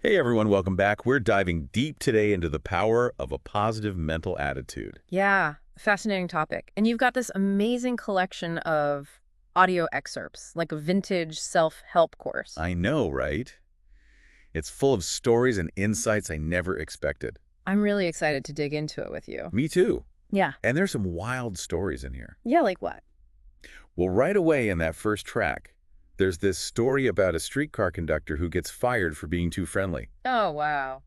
Hey everyone, welcome back. We're diving deep today into the power of a positive mental attitude. Yeah, fascinating topic. And you've got this amazing collection of audio excerpts, like a vintage self-help course. I know, right? It's full of stories and insights I never expected. I'm really excited to dig into it with you. Me too. Yeah. And there's some wild stories in here. Yeah, like what? Well, right away in that first track, there's this story about a streetcar conductor who gets fired for being too friendly. Oh, wow.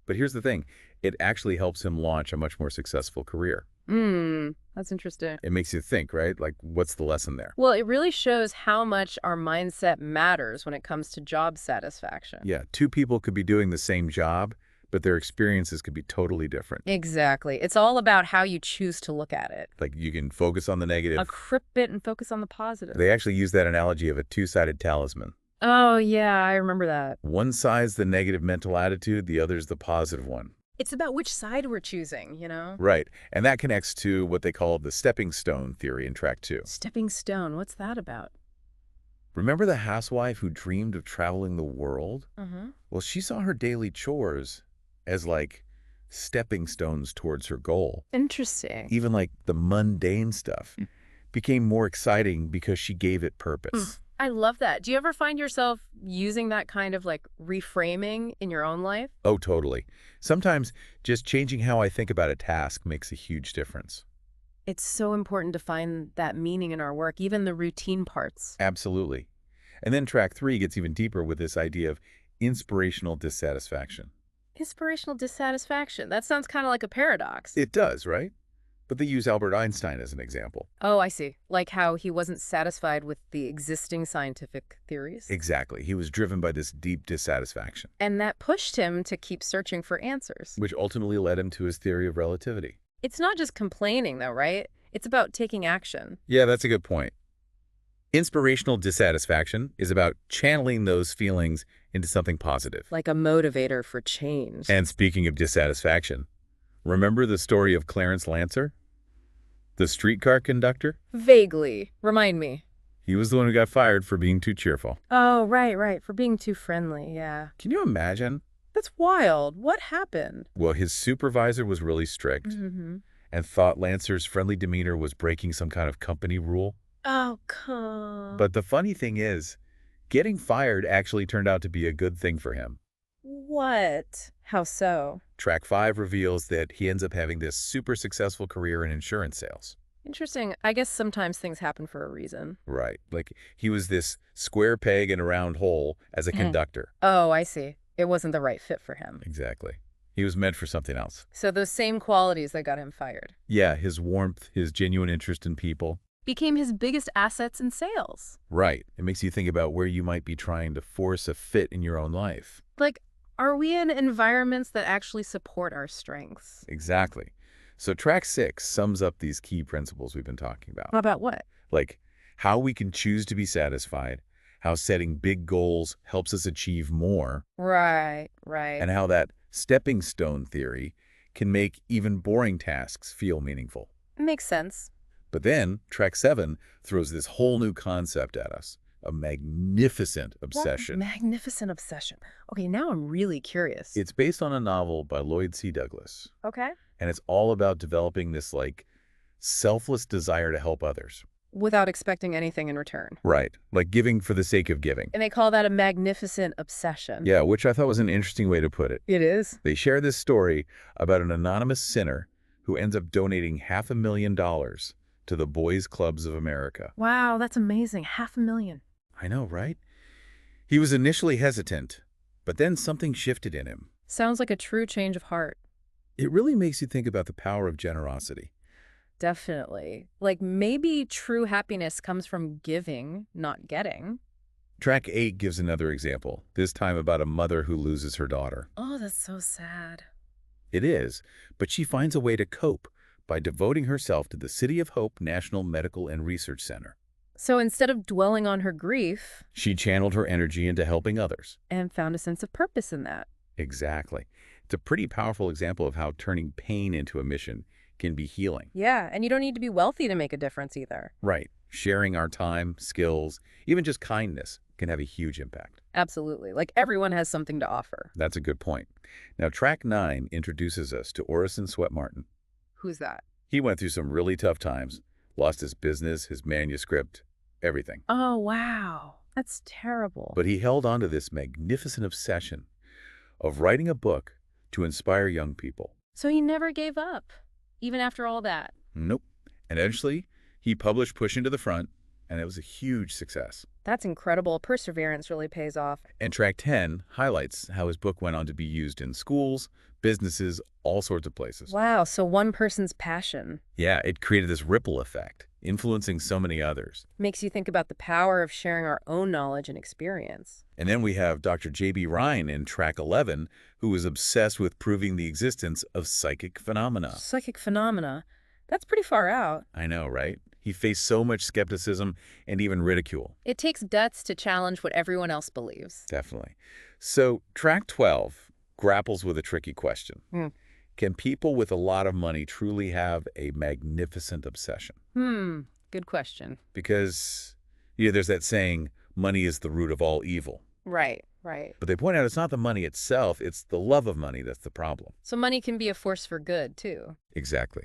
But here's the thing, it actually helps him launch a much more successful career. That's interesting. It makes you think, right? Like, what's the lesson there? Well, it really shows how much our mindset matters when it comes to job satisfaction. Yeah, two people could be doing the same job, but their experiences could be totally different. Exactly. It's all about how you choose to look at it. Like you can focus on the negative. Uncrypt it and focus on the positive. They actually use that analogy of a two-sided talisman. Oh, yeah, I remember that. One side's the negative mental attitude, the other's the positive one. It's about which side we're choosing, you know? Right, and that connects to what they call the stepping stone theory in track 2. Stepping stone, what's that about? Remember the housewife who dreamed of traveling the world? Mm-hmm. Well, she saw her daily chores as like stepping stones towards her goal. Interesting. Even like the mundane stuff became more exciting because she gave it purpose. I love that. Do you ever find yourself using that kind of like reframing in your own life? Oh, totally. Sometimes just changing how I think about a task makes a huge difference. It's so important to find that meaning in our work, even the routine parts. Absolutely. And then track 3 gets even deeper with this idea of inspirational dissatisfaction. Inspirational dissatisfaction. That sounds kind of like a paradox. It does, right? But they use Albert Einstein as an example. Oh, I see. Like how he wasn't satisfied with the existing scientific theories. Exactly. He was driven by this deep dissatisfaction, And that pushed him to keep searching for answers. which ultimately led him to his theory of relativity. It's not just complaining, though, right? It's about taking action. Yeah, that's a good point. Inspirational dissatisfaction is about channeling those feelings into something positive. Like a motivator for change. And speaking of dissatisfaction, remember the story of Clarence Lancer, the streetcar conductor? Vaguely. Remind me. He was the one who got fired for being too cheerful. Oh, right. For being too friendly, yeah. Can you imagine? That's wild. What happened? Well, his supervisor was really strict Mm-hmm. and thought Lancer's friendly demeanor was breaking some kind of company rule. Oh, come. But the funny thing is, getting fired actually turned out to be a good thing for him. What? How so? Track 5 reveals that he ends up having this super successful career in insurance sales. Interesting. I guess sometimes things happen for a reason. Right. Like he was this square peg in a round hole as a conductor. Oh, I see. It wasn't the right fit for him. Exactly. He was meant for something else. So those same qualities that got him fired Yeah, his warmth, his genuine interest in people. became his biggest assets in sales. Right. It makes you think about where you might be trying to force a fit in your own life. Like, are we in environments that actually support our strengths? Exactly. So track 6 sums up these key principles we've been talking about. About what? Like how we can choose to be satisfied, how setting big goals helps us achieve more, Right. and how that stepping stone theory can make even boring tasks feel meaningful. Makes sense. But then track 7 throws this whole new concept at us, a magnificent obsession. Magnificent obsession. Okay, now I'm really curious. It's based on a novel by Lloyd C. Douglas, Okay. and it's all about developing this like selfless desire to help others. Without expecting anything in return. Right, like giving for the sake of giving. And they call that a magnificent obsession. Yeah, which I thought was an interesting way to put it. It is. They share this story about an anonymous sinner who ends up donating $500,000 to the Boys Clubs of America. Wow, that's amazing. $500,000. I know, right? He was initially hesitant, but then something shifted in him. Sounds like a true change of heart. It really makes you think about the power of generosity. Definitely. Like maybe true happiness comes from giving, not getting. Track 8 gives another example, this time about a mother who loses her daughter. Oh, that's so sad. It is, but she finds a way to cope by devoting herself to the City of Hope National Medical and Research Center. So instead of dwelling on her grief She channeled her energy into helping others. and found a sense of purpose in that. Exactly. It's a pretty powerful example of how turning pain into a mission can be healing. Yeah, and you don't need to be wealthy to make a difference either. Right. Sharing our time, skills, even just kindness can have a huge impact. Absolutely. Like everyone has something to offer. That's a good point. Now, track 9 introduces us to Orison Swett Martin. Who's that? He went through some really tough times, lost his business, his manuscript, everything. Oh, wow. That's terrible. But he held on to this magnificent obsession of writing a book to inspire young people. So he never gave up, even after all that. Nope. And eventually, he published Pushing to the Front, and it was a huge success. That's incredible. Perseverance really pays off. And track 10 highlights how his book went on to be used in schools, businesses, all sorts of places. Wow, so one person's passion Yeah, it created this ripple effect, influencing so many others. makes you think about the power of sharing our own knowledge and experience. And then we have Dr. J.B. Rhine in track 11, who was obsessed with proving the existence of psychic phenomena. Psychic phenomena. That's pretty far out. I know, right? He faced so much skepticism and even ridicule. It takes guts to challenge what everyone else believes. Definitely. So track 12 grapples with a tricky question. Hmm. Can people with a lot of money truly have a magnificent obsession? Good question. Because, there's that saying, money is the root of all evil. Right, right. But they point out it's not the money itself, it's the love of money that's the problem. So money can be a force for good, too. Exactly.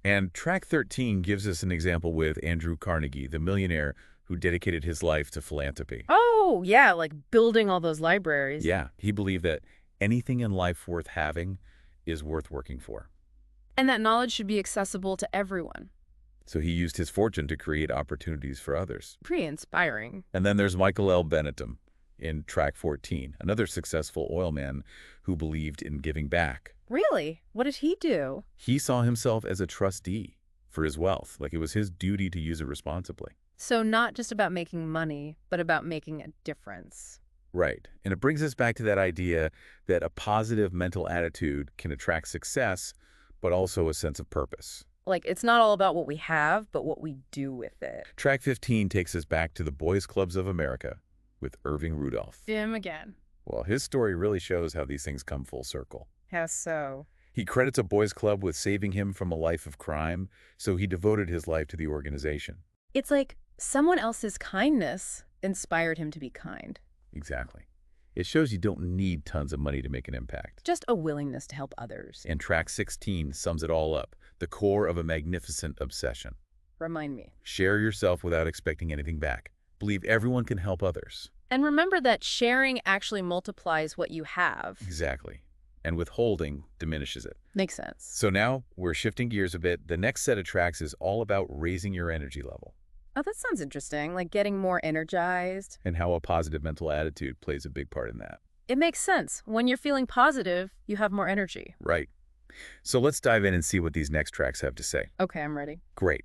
And track 13 gives us an example with Andrew Carnegie, the millionaire who dedicated his life to philanthropy. Oh, yeah, like building all those libraries. Yeah, he believed that anything in life worth having is worth working for. And that knowledge should be accessible to everyone. So he used his fortune to create opportunities for others. Pretty inspiring. And then there's Michael L. Benetton in track 14, another successful oil man who believed in giving back. Really? What did he do? He saw himself as a trustee for his wealth, like it was his duty to use it responsibly. So not just about making money, but about making a difference. Right. And it brings us back to that idea that a positive mental attitude can attract success, but also a sense of purpose. Like, it's not all about what we have, but what we do with it. Track 15 takes us back to the Boys Clubs of America with Irving Rudolph. Him again. Well, his story really shows how these things come full circle. How so? He credits a boys' club with saving him from a life of crime, so he devoted his life to the organization. It's like someone else's kindness inspired him to be kind. Exactly. It shows you don't need tons of money to make an impact. Just a willingness to help others. And track 16 sums it all up, the core of a magnificent obsession. Remind me. Share yourself without expecting anything back. Believe everyone can help others. And remember that sharing actually multiplies what you have. Exactly. And withholding diminishes it. Makes sense. So now we're shifting gears a bit. The next set of tracks is all about raising your energy level Oh, that sounds interesting. Like getting more energized. and how a positive mental attitude plays a big part in that. It makes sense. When you're feeling positive, you have more energy. Right. So let's dive in and see what these next tracks have to say. Okay, I'm ready. Great.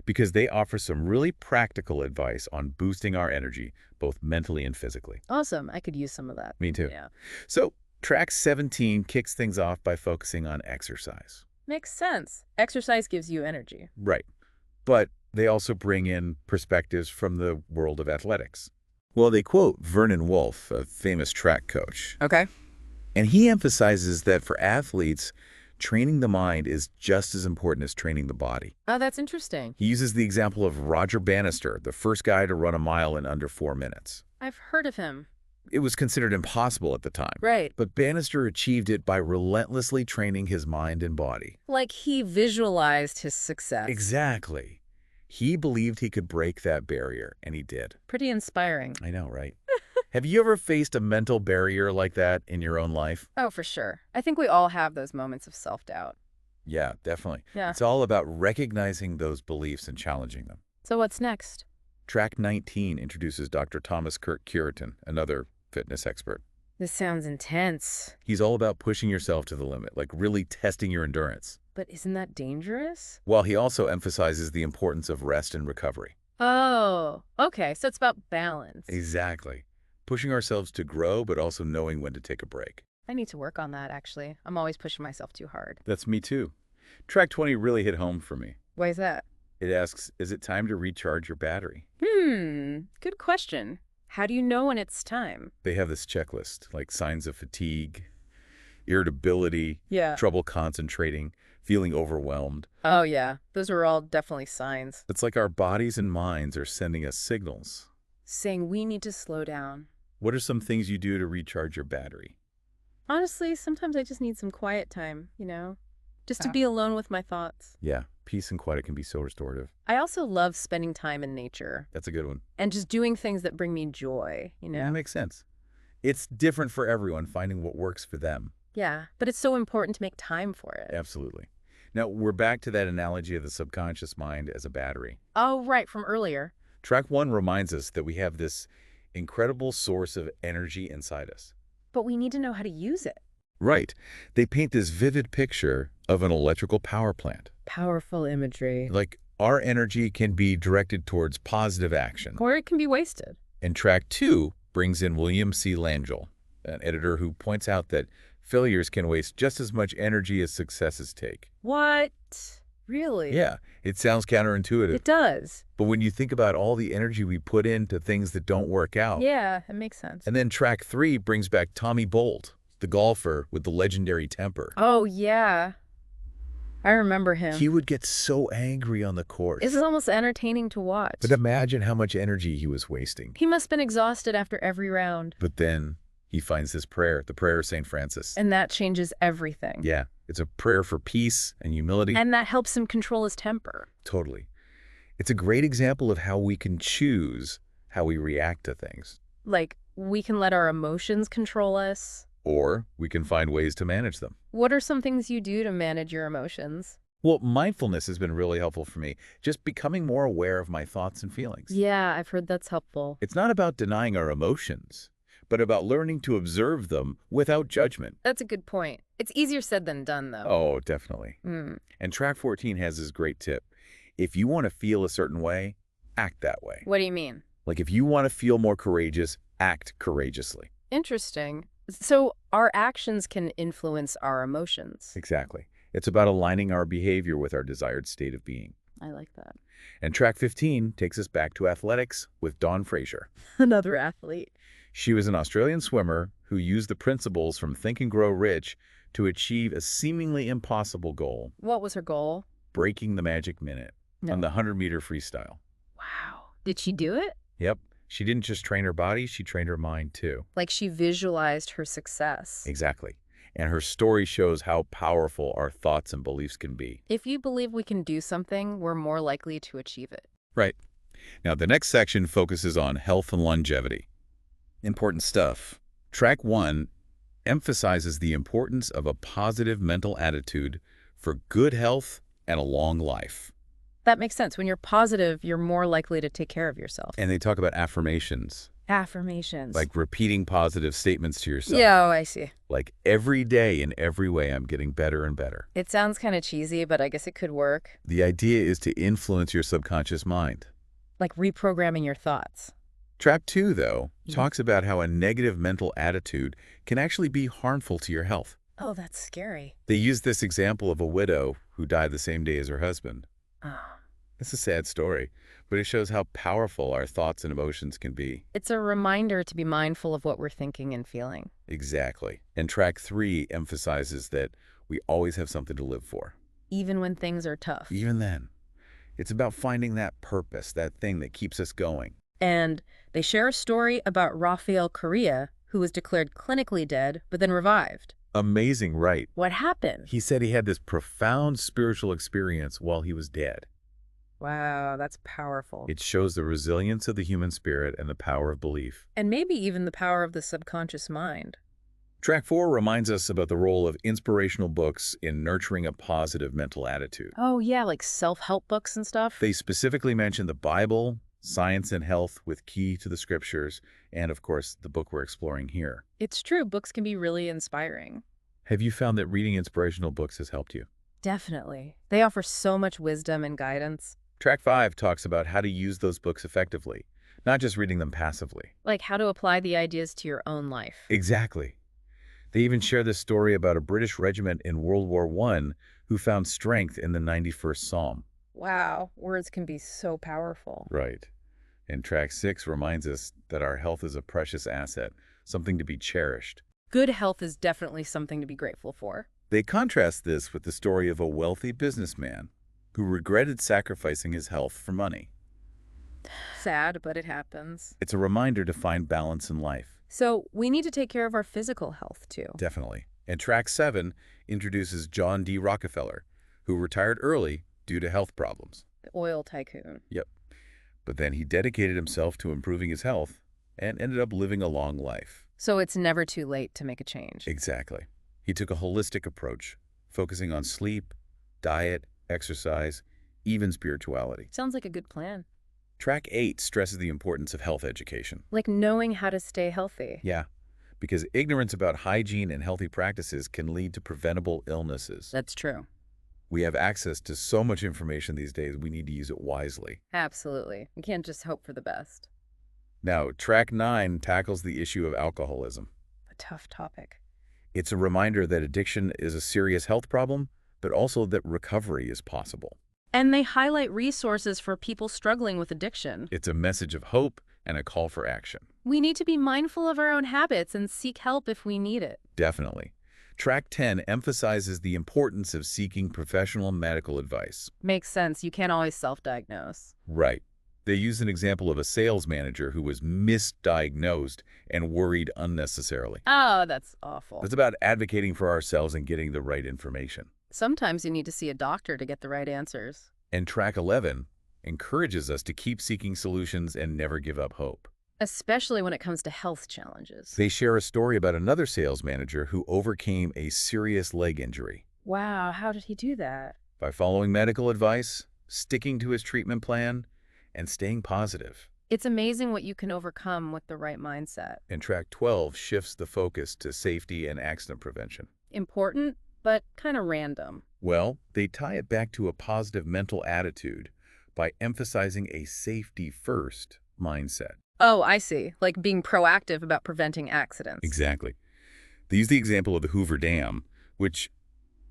Because they offer some really practical advice on boosting our energy, both mentally and physically. Awesome. I could use some of that. Me too. Yeah. So track 17 kicks things off by focusing on exercise. Makes sense. Exercise gives you energy. Right. But they also bring in perspectives from the world of athletics. Well, they quote Vernon Wolf, a famous track coach, Okay. and he emphasizes that for athletes, training the mind is just as important as training the body. Oh, that's interesting. He uses the example of Roger Bannister, the first guy to run a mile in under 4 minutes. I've heard of him. It was considered impossible at the time. Right. But Bannister achieved it by relentlessly training his mind and body. Like he visualized his success. Exactly. He believed he could break that barrier, and he did. Pretty inspiring. I know, right? Have you ever faced a mental barrier like that in your own life? Oh, for sure. I think we all have those moments of self-doubt. Yeah, definitely. Yeah. It's all about recognizing those beliefs and challenging them. So what's next? Track 19 introduces Dr. Thomas Kirk Curitan, another fitness expert. This sounds intense. He's all about pushing yourself to the limit, like really testing your endurance. But isn't that dangerous? While he also emphasizes the importance of rest and recovery. Oh, okay. So it's about balance. Exactly. Pushing ourselves to grow, but also knowing when to take a break. I need to work on that, actually. I'm always pushing myself too hard. That's me too. Track 20 really hit home for me. Why is that? It asks, is it time to recharge your battery? Good question. How do you know when it's time? They have this checklist, like signs of fatigue, irritability, Yeah. trouble concentrating, feeling overwhelmed. Oh, yeah. Those are all definitely signs. It's like our bodies and minds are sending us signals. Saying we need to slow down. What are some things you do to recharge your battery? Honestly, sometimes I just need some quiet time, you know? Just to Ah. be alone with my thoughts. Yeah, peace and quiet can be so restorative. I also love spending time in nature That's a good one. and just doing things that bring me joy, you Yeah, that know? makes sense. It's different for everyone, finding what works for them. Yeah, but it's so important to make time for it. Absolutely. Now, we're back to that analogy of the subconscious mind as a battery. Oh, right, from earlier. Track 1 reminds us that we have this incredible source of energy inside us. But we need to know how to use it. Right. They paint this vivid picture of an electrical power plant. Powerful imagery. Like, our energy can be directed towards positive action. Or it can be wasted. And Track 2 brings in William C. Langell, an editor who points out that failures can waste just as much energy as successes take. What? Really? Yeah, it sounds counterintuitive. It does. But when you think about all the energy we put into things that don't work out. Yeah, it makes sense. And then Track 3 brings back Tommy Bolt, the golfer with the legendary temper. Oh, yeah. I remember him. He would get so angry on the course. This is almost entertaining to watch. But imagine how much energy he was wasting. He must have been exhausted after every round. But then he finds this prayer, the prayer of St. Francis. And that changes everything. Yeah, it's a prayer for peace and humility. And that helps him control his temper. Totally. It's a great example of how we can choose how we react to things. Like, we can let our emotions control us. Or we can find ways to manage them. What are some things you do to manage your emotions? Well, mindfulness has been really helpful for me, just becoming more aware of my thoughts and feelings. Yeah, I've heard that's helpful. It's not about denying our emotions, but about learning to observe them without judgment. That's a good point. It's easier said than done, though. Oh, definitely. And Track 14 has this great tip. If you want to feel a certain way, act that way. What do you mean? Like if you want to feel more courageous, act courageously. Interesting. So our actions can influence our emotions. Exactly. It's about aligning our behavior with our desired state of being. I like that. And Track 15 takes us back to athletics with Dawn Fraser. Another athlete. She was an Australian swimmer who used the principles from Think and Grow Rich to achieve a seemingly impossible goal, What was her goal? breaking the magic minute on the 100-meter freestyle. Wow. Did she do it? Yep. She didn't just train her body, she trained her mind too. Like she visualized her success. Exactly. And her story shows how powerful our thoughts and beliefs can be. If you believe we can do something, we're more likely to achieve it. Right. Now, the next section focuses on health and longevity. Important stuff. Track 1 emphasizes the importance of a positive mental attitude for good health and a long life. That makes sense. When you're positive, you're more likely to take care of yourself. And they talk about affirmations, Affirmations. like repeating positive statements to yourself. Yeah, oh, I see. Like every day in every way, I'm getting better and better. It sounds kind of cheesy, but I guess it could work. The idea is to influence your subconscious mind. Like reprogramming your thoughts. Track 2, though, talks about how a negative mental attitude can actually be harmful to your health. Oh, that's scary. They use this example of a widow who died the same day as her husband. Oh. It's a sad story, but it shows how powerful our thoughts and emotions can be. It's a reminder to be mindful of what we're thinking and feeling. Exactly. And Track 3 emphasizes that we always have something to live for. Even when things are tough. Even then. It's about finding that purpose, that thing that keeps us going. And they share a story about Rafael Correa, who was declared clinically dead, but then revived. Amazing, right? What happened? He said he had this profound spiritual experience while he was dead. Wow, that's powerful. It shows the resilience of the human spirit and the power of belief. And maybe even the power of the subconscious mind. Track 4 reminds us about the role of inspirational books in nurturing a positive mental attitude. Oh, yeah, like self-help books and stuff? They specifically mention the Bible, science and health with Key to the Scriptures, and of course, the book we're exploring here. It's true, books can be really inspiring. Have you found that reading inspirational books has helped you? Definitely. They offer so much wisdom and guidance. Track 5 talks about how to use those books effectively, not just reading them passively. Like how to apply the ideas to your own life. Exactly. They even share this story about a British regiment in World War I who found strength in the 91st Psalm. Wow, words can be so powerful. Right. And Track 6 reminds us that our health is a precious asset, something to be cherished. Good health is definitely something to be grateful for. They contrast this with the story of a wealthy businessman who regretted sacrificing his health for money. Sad, but it happens. It's a reminder to find balance in life. So we need to take care of our physical health, too. Definitely. And track 7 introduces John D. Rockefeller, who retired early due to health problems. The oil tycoon. Yep. But then he dedicated himself to improving his health and ended up living a long life. So it's never too late to make a change. Exactly. He took a holistic approach, focusing on sleep, diet, exercise, even spirituality. Sounds like a good plan. Track 8 stresses the importance of health education. Like knowing how to stay healthy. Yeah, because ignorance about hygiene and healthy practices can lead to preventable illnesses. That's true. We have access to so much information these days, we need to use it wisely. Absolutely. We can't just hope for the best. Now, track 9 tackles the issue of alcoholism. A tough topic. It's a reminder that addiction is a serious health problem, but also that recovery is possible. And they highlight resources for people struggling with addiction. It's a message of hope and a call for action. We need to be mindful of our own habits and seek help if we need it. Definitely. Track 10 emphasizes the importance of seeking professional medical advice. Makes sense. You can't always self-diagnose. Right. They use an example of a sales manager who was misdiagnosed and worried unnecessarily. Oh, that's awful. It's about advocating for ourselves and getting the right information. Sometimes you need to see a doctor to get the right answers. And track 11 encourages us to keep seeking solutions and never give up hope. Especially when it comes to health challenges. They share a story about another sales manager who overcame a serious leg injury. Wow, how did he do that? By following medical advice, sticking to his treatment plan, and staying positive. It's amazing what you can overcome with the right mindset. And track 12 shifts the focus to safety and accident prevention. Important, but kind of random. Well, they tie it back to a positive mental attitude by emphasizing a safety-first mindset. Oh, I see. Like being proactive about preventing accidents. Exactly. They use the example of the Hoover Dam, which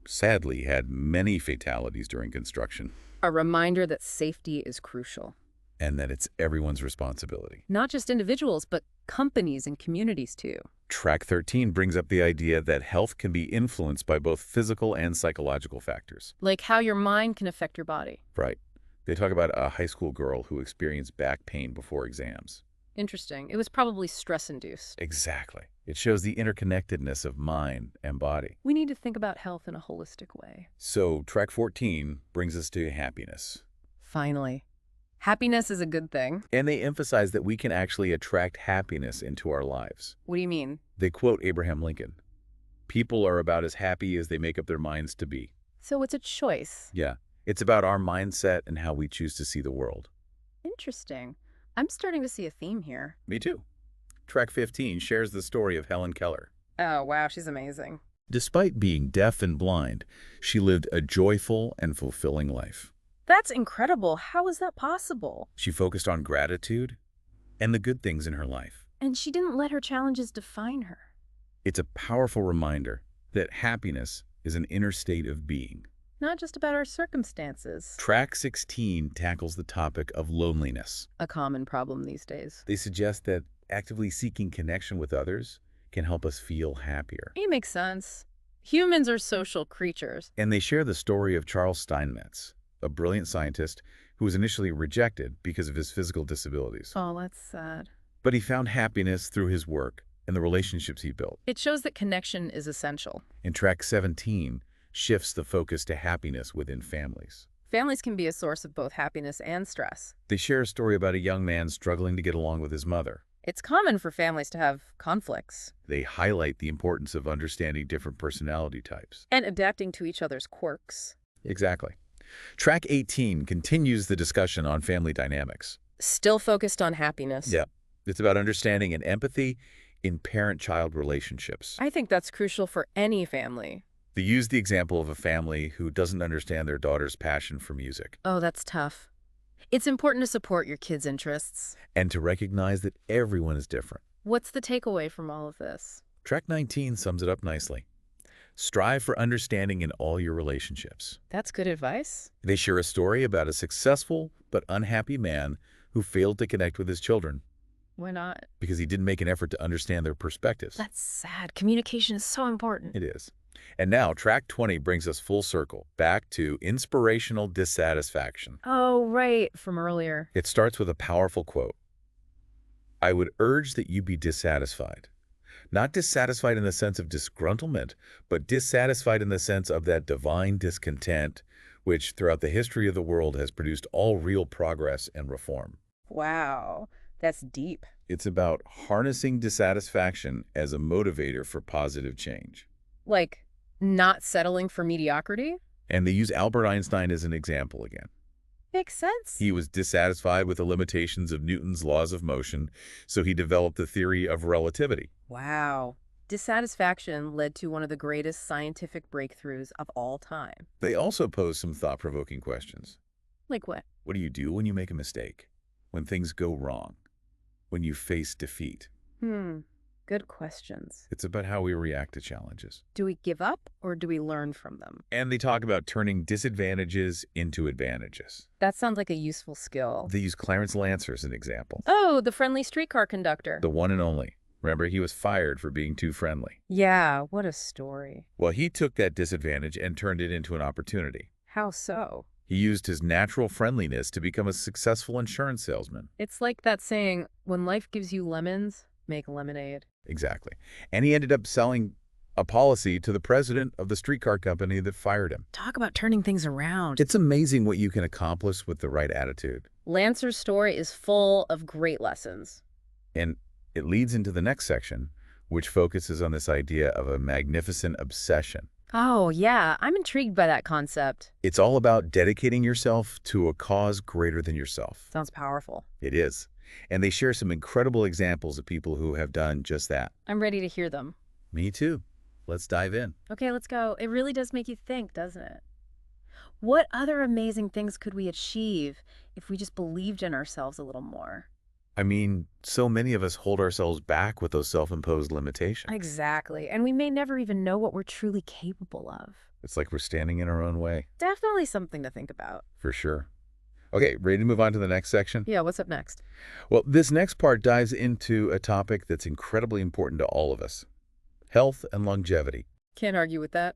sadly had many fatalities during construction, A reminder that safety is crucial. and that it's everyone's responsibility. Not just individuals, but companies and communities too. Track 13 brings up the idea that health can be influenced by both physical and psychological factors. Like how your mind can affect your body. Right. They talk about a high school girl who experienced back pain before exams. Interesting. It was probably stress-induced. Exactly. It shows the interconnectedness of mind and body. We need to think about health in a holistic way. So, track 14 brings us to happiness. Finally. Happiness is a good thing. And they emphasize that we can actually attract happiness into our lives. What do you mean? They quote Abraham Lincoln. People are about as happy as they make up their minds to be. So it's a choice. Yeah. It's about our mindset and how we choose to see the world. Interesting. I'm starting to see a theme here. Me too. Track 15 shares the story of Helen Keller. Oh, wow, she's amazing. Despite being deaf and blind, she lived a joyful and fulfilling life. That's incredible. How is that possible? She focused on gratitude and the good things in her life. And she didn't let her challenges define her. It's a powerful reminder that happiness is an inner state of being. Not just about our circumstances. Track 16 tackles the topic of loneliness. A common problem these days. They suggest that actively seeking connection with others can help us feel happier. It makes sense. Humans are social creatures. And they share the story of Charles Steinmetz, a brilliant scientist who was initially rejected because of his physical disabilities. Oh, that's sad. But he found happiness through his work and the relationships he built. It shows that connection is essential. And track 17 shifts the focus to happiness within families. Families can be a source of both happiness and stress. They share a story about a young man struggling to get along with his mother. It's common for families to have conflicts. They highlight the importance of understanding different personality types. And adapting to each other's quirks. Exactly. Track 18 continues the discussion on family dynamics. Still focused on happiness. Yeah. It's about understanding and empathy in parent-child relationships. I think that's crucial for any family. They use the example of a family who doesn't understand their daughter's passion for music. Oh, that's tough. It's important to support your kids' interests. And to recognize that everyone is different. What's the takeaway from all of this? Track 19 sums it up nicely. Strive for understanding in all your relationships. That's good advice. They share a story about a successful but unhappy man who failed to connect with his children Why not? because he didn't make an effort to understand their perspectives. That's sad. Communication is so important. It is. And now, track 20 brings us full circle, back to inspirational dissatisfaction. Oh, right. From earlier. It starts with a powerful quote. I would urge that you be dissatisfied, Not dissatisfied in the sense of disgruntlement, but dissatisfied in the sense of that divine discontent, which throughout the history of the world has produced all real progress and reform. Wow, that's deep. It's about harnessing dissatisfaction as a motivator for positive change. Like, not settling for mediocrity? And they use Albert Einstein as an example again. Makes sense. He was dissatisfied with the limitations of Newton's laws of motion, so he developed the theory of relativity. Wow. Dissatisfaction led to one of the greatest scientific breakthroughs of all time. They also pose some thought-provoking questions. Like what? What do you do when you make a mistake? When things go wrong? When you face defeat? Good questions. It's about how we react to challenges. Do we give up or do we learn from them? And they talk about turning disadvantages into advantages. That sounds like a useful skill. They use Clarence Lancer as an example. Oh, the friendly streetcar conductor. The one and only. Remember, he was fired for being too friendly. Yeah, what a story. Well, he took that disadvantage and turned it into an opportunity. How so? He used his natural friendliness to become a successful insurance salesman. It's like that saying, when life gives you lemons, make lemonade. Exactly. And he ended up selling a policy to the president of the streetcar company that fired him. Talk about turning things around. It's amazing what you can accomplish with the right attitude. Lancer's story is full of great lessons. And it leads into the next section, which focuses on this idea of a magnificent obsession. Oh, yeah, I'm intrigued by that concept. It's all about dedicating yourself to a cause greater than yourself. Sounds powerful. It is. And they share some incredible examples of people who have done just that. I'm ready to hear them. Me too. Let's dive in. Okay, let's go. It really does make you think, doesn't it? What other amazing things could we achieve if we just believed in ourselves a little more? I mean, so many of us hold ourselves back with those self-imposed limitations. Exactly. And we may never even know what we're truly capable of. It's like we're standing in our own way. Definitely something to think about. For sure. Okay, ready to move on to the next section? Yeah, what's up next? Well, this next part dives into a topic that's incredibly important to all of us. Health and longevity. Can't argue with that.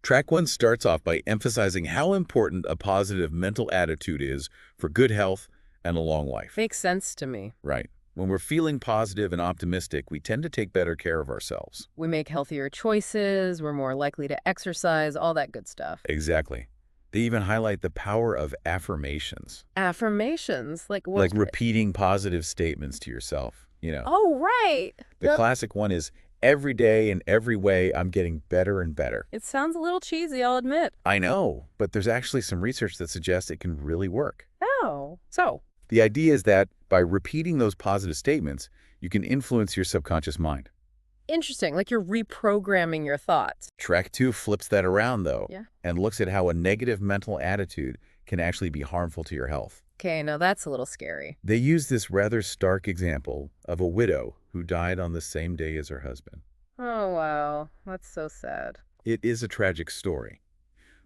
Track 1 starts off by emphasizing how important a positive mental attitude is for good health and a long life. Makes sense to me. Right. When we're feeling positive and optimistic, we tend to take better care of ourselves. We make healthier choices, we're more likely to exercise, all that good stuff. Exactly. They even highlight the power of affirmations. Affirmations? Like what? Like repeating positive statements to yourself, Oh, right. The classic one is, every day in every way, I'm getting better and better. It sounds a little cheesy, I'll admit. I know, but there's actually some research that suggests it can really work. Oh, so? The idea is that by repeating those positive statements, you can influence your subconscious mind. Interesting, like you're reprogramming your thoughts. Track 2 flips that around, though, Yeah. and looks at how a negative mental attitude can actually be harmful to your health. Okay, now that's a little scary. They use this rather stark example of a widow who died on the same day as her husband. Oh, wow. That's so sad. It is a tragic story,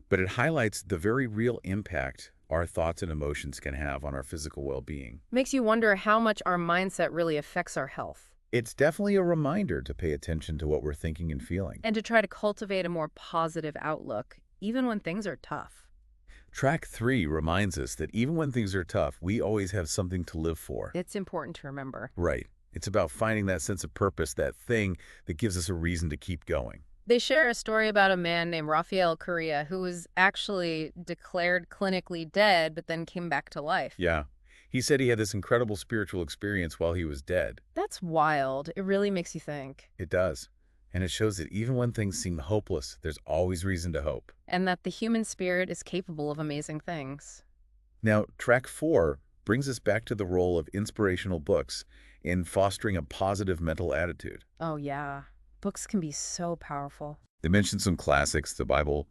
but it highlights the very real impact our thoughts and emotions can have on our physical well-being. Makes you wonder how much our mindset really affects our health. It's definitely a reminder to pay attention to what we're thinking and feeling. And to try to cultivate a more positive outlook, even when things are tough. Track 3 reminds us that even when things are tough, we always have something to live for. It's important to remember. Right. It's about finding that sense of purpose, that thing that gives us a reason to keep going. They share a story about a man named Rafael Correa who was actually declared clinically dead, but then came back to life. Yeah. He said he had this incredible spiritual experience while he was dead. That's wild. It really makes you think. It does. And it shows that even when things seem hopeless, there's always reason to hope. And that the human spirit is capable of amazing things. Now, track 4 brings us back to the role of inspirational books in fostering a positive mental attitude. Oh, yeah. Books can be so powerful. They mention some classics, the Bible,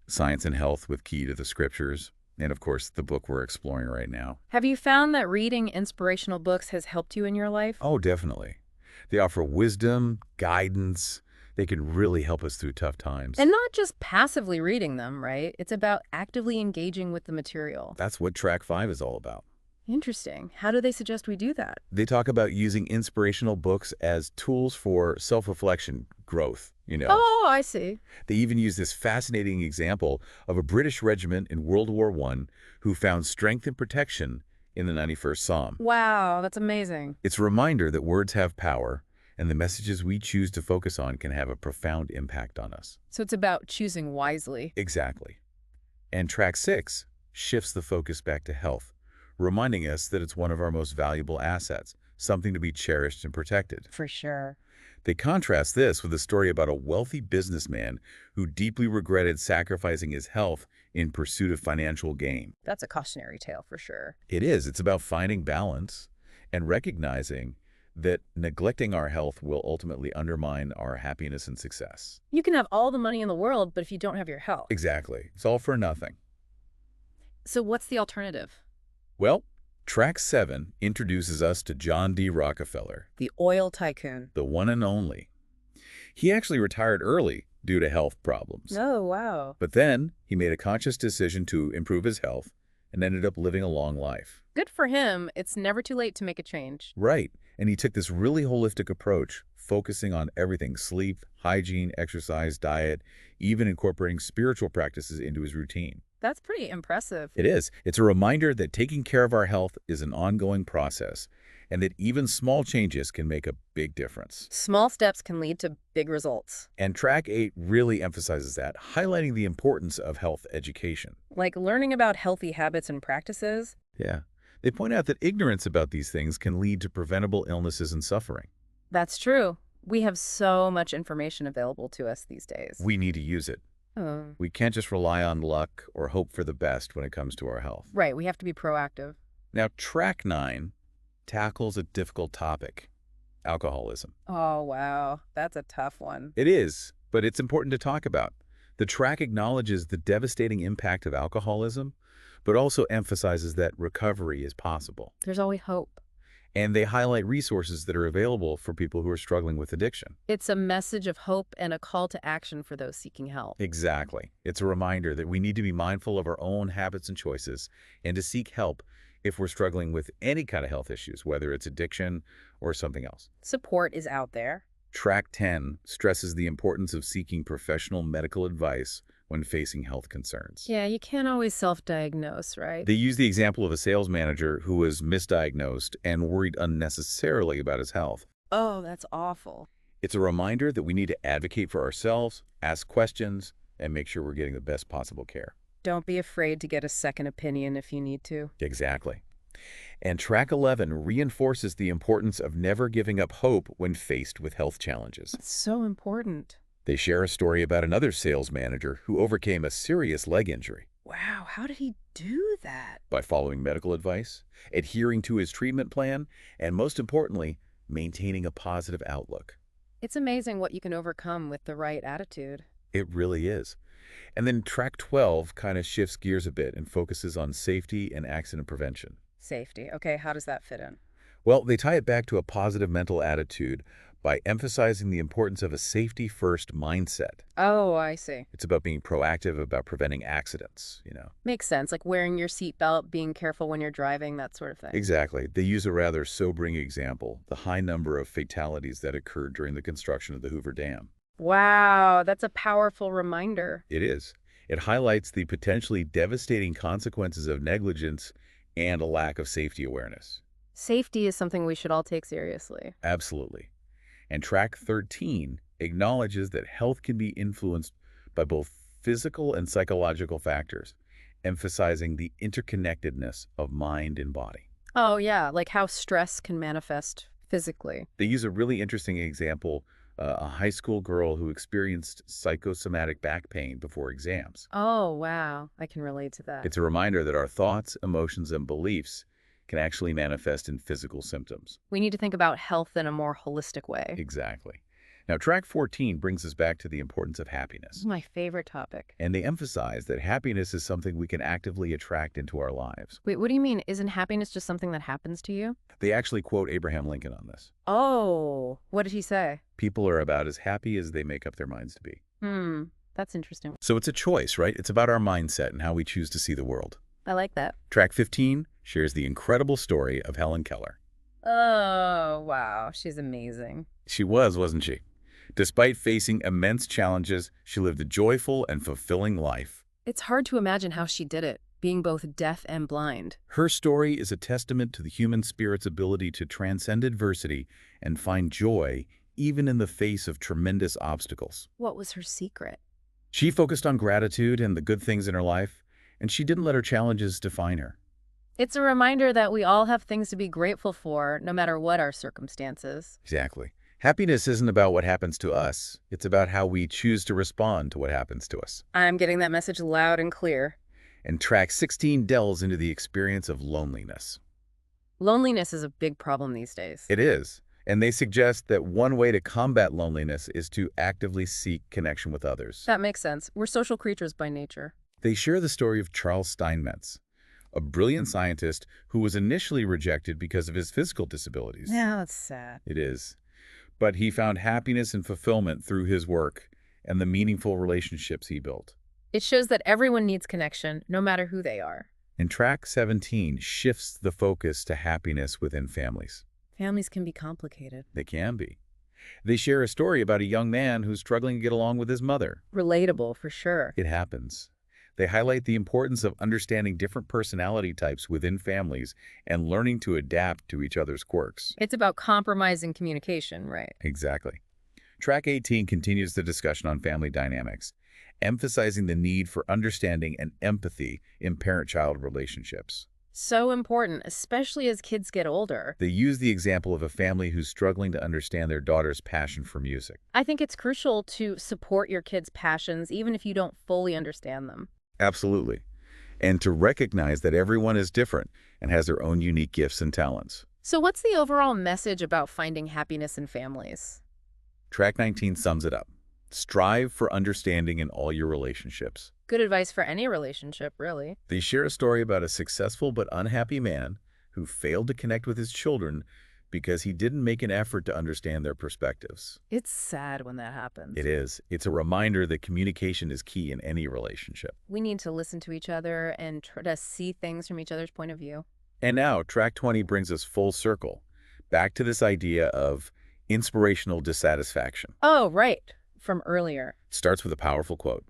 Science and Health with Key to the Scriptures, and of course, the book we're exploring right now. Have you found that reading inspirational books has helped you in your life? Oh, definitely. They offer wisdom, guidance. They can really help us through tough times. And not just passively reading them, right? It's about actively engaging with the material. That's what track 5 is all about. Interesting. How do they suggest we do that? They talk about using inspirational books as tools for self-reflection, growth, Oh, I see. They even use this fascinating example of a British regiment in World War I who found strength and protection in the 91st Psalm. Wow, that's amazing. It's a reminder that words have power and the messages we choose to focus on can have a profound impact on us. So it's about choosing wisely. Exactly. And track 6 shifts the focus back to health, reminding us that it's one of our most valuable assets, something to be cherished and protected. For sure. They contrast this with a story about a wealthy businessman who deeply regretted sacrificing his health in pursuit of financial gain. That's a cautionary tale for sure. It is. It's about finding balance and recognizing that neglecting our health will ultimately undermine our happiness and success. You can have all the money in the world, but if you don't have your health. Exactly. It's all for nothing. So what's the alternative? Well, track 7 introduces us to John D. Rockefeller, The oil tycoon. the one and only. He actually retired early due to health problems. Oh, wow. But then he made a conscious decision to improve his health and ended up living a long life. Good for him. It's never too late to make a change. Right. And he took this really holistic approach, focusing on everything: sleep, hygiene, exercise, diet, even incorporating spiritual practices into his routine. That's pretty impressive. It is. It's a reminder that taking care of our health is an ongoing process, and that even small changes can make a big difference. Small steps can lead to big results. And track 8 really emphasizes that, highlighting the importance of health education. Like learning about healthy habits and practices. Yeah. They point out that ignorance about these things can lead to preventable illnesses and suffering. That's true. We have so much information available to us these days. We need to use it. Oh. We can't just rely on luck or hope for the best when it comes to our health. Right, we have to be proactive. Now, track 9 tackles a difficult topic: alcoholism. Oh, wow. That's a tough one. It is, but it's important to talk about. The track acknowledges the devastating impact of alcoholism, but also emphasizes that recovery is possible. There's always hope. And they highlight resources that are available for people who are struggling with addiction. It's a message of hope and a call to action for those seeking help. Exactly. It's a reminder that we need to be mindful of our own habits and choices and to seek help if we're struggling with any kind of health issues, whether it's addiction or something else. Support is out there. Track 10 stresses the importance of seeking professional medical advice when facing health concerns. Yeah, you can't always self-diagnose, right? They use the example of a sales manager who was misdiagnosed and worried unnecessarily about his health. Oh, that's awful. It's a reminder that we need to advocate for ourselves, ask questions, and make sure we're getting the best possible care. Don't be afraid to get a second opinion if you need to. Exactly. And track 11 reinforces the importance of never giving up hope when faced with health challenges. It's so important. They share a story about another sales manager who overcame a serious leg injury. Wow, how did he do that? By following medical advice, adhering to his treatment plan, and most importantly, maintaining a positive outlook. It's amazing what you can overcome with the right attitude. It really is. And then track 12 kind of shifts gears a bit and focuses on safety and accident prevention. Safety. Okay, how does that fit in? Well, they tie it back to a positive mental attitude by emphasizing the importance of a safety-first mindset. Oh, I see. It's about being proactive about preventing accidents, Makes sense, like wearing your seatbelt, being careful when you're driving, that sort of thing. Exactly. They use a rather sobering example: the high number of fatalities that occurred during the construction of the Hoover Dam. Wow, that's a powerful reminder. It is. It highlights the potentially devastating consequences of negligence and a lack of safety awareness. Safety is something we should all take seriously. Absolutely. And track 13 acknowledges that health can be influenced by both physical and psychological factors, emphasizing the interconnectedness of mind and body. Oh, yeah, like how stress can manifest physically. They use a really interesting example: a high school girl who experienced psychosomatic back pain before exams. Oh, wow, I can relate to that. It's a reminder that our thoughts, emotions, and beliefs can actually manifest in physical symptoms. We need to think about health in a more holistic way. Exactly. Now, track 14 brings us back to the importance of This happiness. is my favorite topic. And they emphasize that happiness is something we can actively attract into our lives. Wait, what do you mean? Isn't happiness just something that happens to you? They actually quote Abraham Lincoln on this. Oh, what did he say? People are about as happy as they make up their minds to be. That's interesting. So it's a choice, right? It's about our mindset and how we choose to see the world. I like that. Track 15 shares the incredible story of Helen Keller. Oh, wow, she's amazing. She was, wasn't she? Despite facing immense challenges, she lived a joyful and fulfilling life. It's hard to imagine how she did it, being both deaf and blind. Her story is a testament to the human spirit's ability to transcend adversity and find joy even in the face of tremendous obstacles. What was her secret? She focused on gratitude and the good things in her life, and she didn't let her challenges define her. It's a reminder that we all have things to be grateful for, no matter what our circumstances. Exactly. Happiness isn't about what happens to us. It's about how we choose to respond to what happens to us. I'm getting that message loud and clear. And track 16 delves into the experience of loneliness. Loneliness is a big problem these days. It is. And they suggest that one way to combat loneliness is to actively seek connection with others. That makes sense. We're social creatures by nature. They share the story of Charles Steinmetz, a brilliant scientist who was initially rejected because of his physical disabilities. Yeah, that's sad. It is. But he found happiness and fulfillment through his work and the meaningful relationships he built. It shows that everyone needs connection, no matter who they are. And track 17 shifts the focus to happiness within families. Families can be complicated. They can be. They share a story about a young man who's struggling to get along with his mother. Relatable, for sure. It happens. They highlight the importance of understanding different personality types within families and learning to adapt to each other's quirks. It's about compromising communication, right? Exactly. Track 18 continues the discussion on family dynamics, emphasizing the need for understanding and empathy in parent-child relationships. So important, especially as kids get older. They use the example of a family who's struggling to understand their daughter's passion for music. I think it's crucial to support your kids' passions, even if you don't fully understand them. Absolutely. And to recognize that everyone is different and has their own unique gifts and talents. So what's the overall message about finding happiness in families? Track 19 sums it up. Strive for understanding in all your relationships. Good advice for any relationship, really. They share a story about a successful but unhappy man who failed to connect with his children because he didn't make an effort to understand their perspectives. It's sad when that happens. It is. It's a reminder that communication is key in any relationship. We need to listen to each other and try to see things from each other's point of view. And now, track 20 brings us full circle, back to this idea of inspirational dissatisfaction. Oh, right. From earlier. It starts with a powerful quote.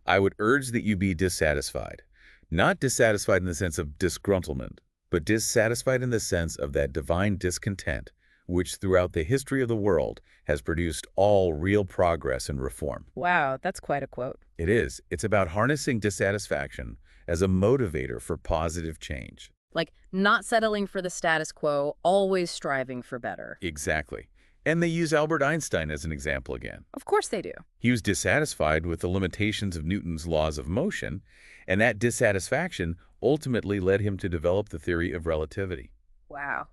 I would urge that you be dissatisfied. Not dissatisfied in the sense of disgruntlement, but dissatisfied in the sense of that divine discontent, which throughout the history of the world has produced all real progress and reform. Wow, that's quite a quote. It is. It's about harnessing dissatisfaction as a motivator for positive change. Like not settling for the status quo, always striving for better. Exactly. And they use Albert Einstein as an example again. Of course they do. He was dissatisfied with the limitations of Newton's laws of motion, and that dissatisfaction ultimately led him to develop the theory of relativity. Wow.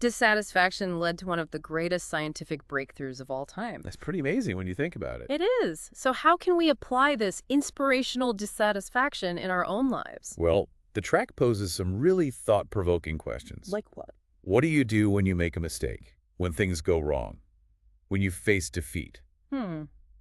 Dissatisfaction led to one of the greatest scientific breakthroughs of all time. That's pretty amazing when you think about it. It is. So how can we apply this inspirational dissatisfaction in our own lives? Well, the track poses some really thought-provoking questions. Like what? What do you do when you make a mistake? When things go wrong? When you face defeat?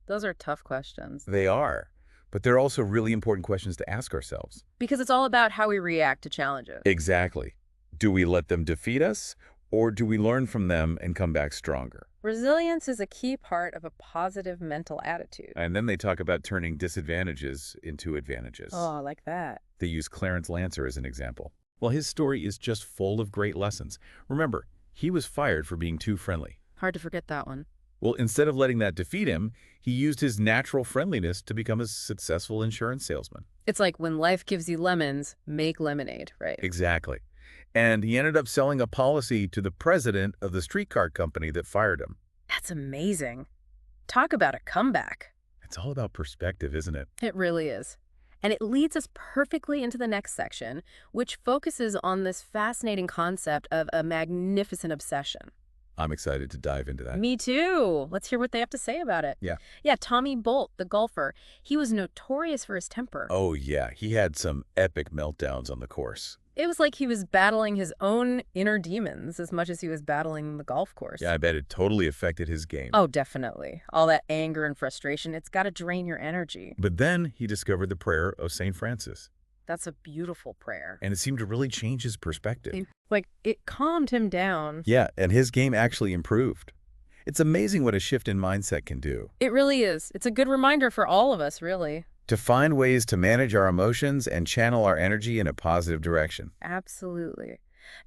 Those are tough questions. They are. But they're also really important questions to ask ourselves. Because it's all about how we react to challenges. Exactly. Do we let them defeat us, or do we learn from them and come back stronger? Resilience is a key part of a positive mental attitude. And then they talk about turning disadvantages into advantages. Oh, I like that. They use Clarence Lancer as an example. Well, his story is just full of great lessons. Remember, he was fired for being too friendly. Hard to forget that one. Well, instead of letting that defeat him, he used his natural friendliness to become a successful insurance salesman. It's like when life gives you lemons, make lemonade, right? Exactly. And he ended up selling a policy to the president of the streetcar company that fired him. That's amazing. Talk about a comeback. It's all about perspective, isn't it? It really is. And it leads us perfectly into the next section, which focuses on this fascinating concept of a magnificent obsession. I'm excited to dive into that. Me too. Let's hear what they have to say about it. Yeah, Tommy Bolt, the golfer, he was notorious for his temper. Oh, yeah. He had some epic meltdowns on the course. It was like he was battling his own inner demons as much as he was battling the golf course. Yeah, I bet it totally affected his game. Oh, definitely. All that anger and frustration, it's got to drain your energy. But then he discovered the prayer of St. Francis. That's a beautiful prayer. And it seemed to really change his perspective. It calmed him down. Yeah, and his game actually improved. It's amazing what a shift in mindset can do. It really is. It's a good reminder for all of us, really. To find ways to manage our emotions and channel our energy in a positive direction. Absolutely.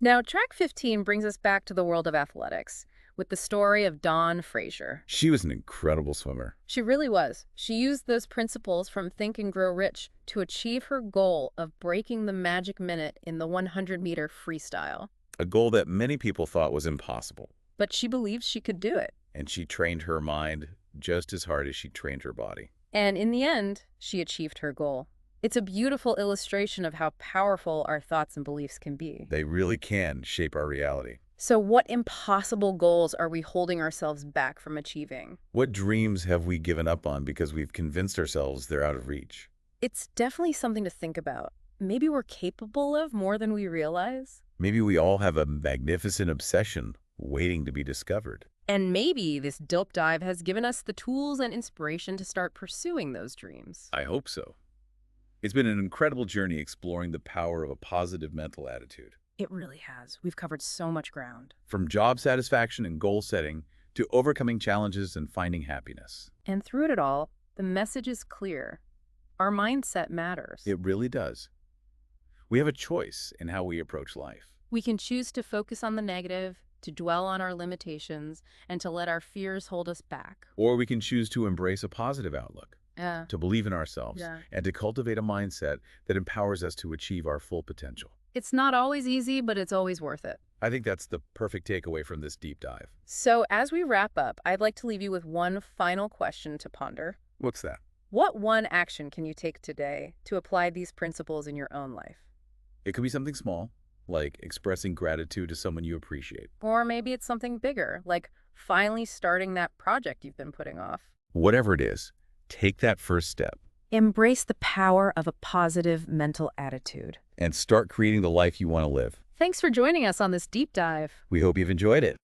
Now, track 15 brings us back to the world of athletics, with the story of Dawn Fraser. She was an incredible swimmer, She really was. She used those principles from Think and Grow Rich to achieve her goal of breaking the magic minute in the 100-meter freestyle. a goal that many people thought was impossible. But she believed she could do it. And she trained her mind just as hard as she trained her body. And in the end, she achieved her goal. It's a beautiful illustration of how powerful our thoughts and beliefs can be. They really can shape our reality. So what impossible goals are we holding ourselves back from achieving? What dreams have we given up on because we've convinced ourselves they're out of reach? It's definitely something to think about. Maybe we're capable of more than we realize. Maybe we all have a magnificent obsession waiting to be discovered. And maybe this dope dive has given us the tools and inspiration to start pursuing those dreams. I hope so. It's been an incredible journey exploring the power of a positive mental attitude. It really has. We've covered so much ground. From job satisfaction and goal setting to overcoming challenges and finding happiness. And through it all, the message is clear. Our mindset matters. It really does. We have a choice in how we approach life. We can choose to focus on the negative, to dwell on our limitations, and to let our fears hold us back. Or we can choose to embrace a positive outlook, Yeah. to believe in ourselves, Yeah. and to cultivate a mindset that empowers us to achieve our full potential. It's not always easy, but it's always worth it. I think that's the perfect takeaway from this deep dive. So as we wrap up, I'd like to leave you with one final question to ponder. What's that? What one action can you take today to apply these principles in your own life? It could be something small, like expressing gratitude to someone you appreciate. Or maybe it's something bigger, like finally starting that project you've been putting off. Whatever it is, take that first step Embrace the power of a positive mental attitude. and start creating the life you want to live. Thanks for joining us on this deep dive. We hope you've enjoyed it.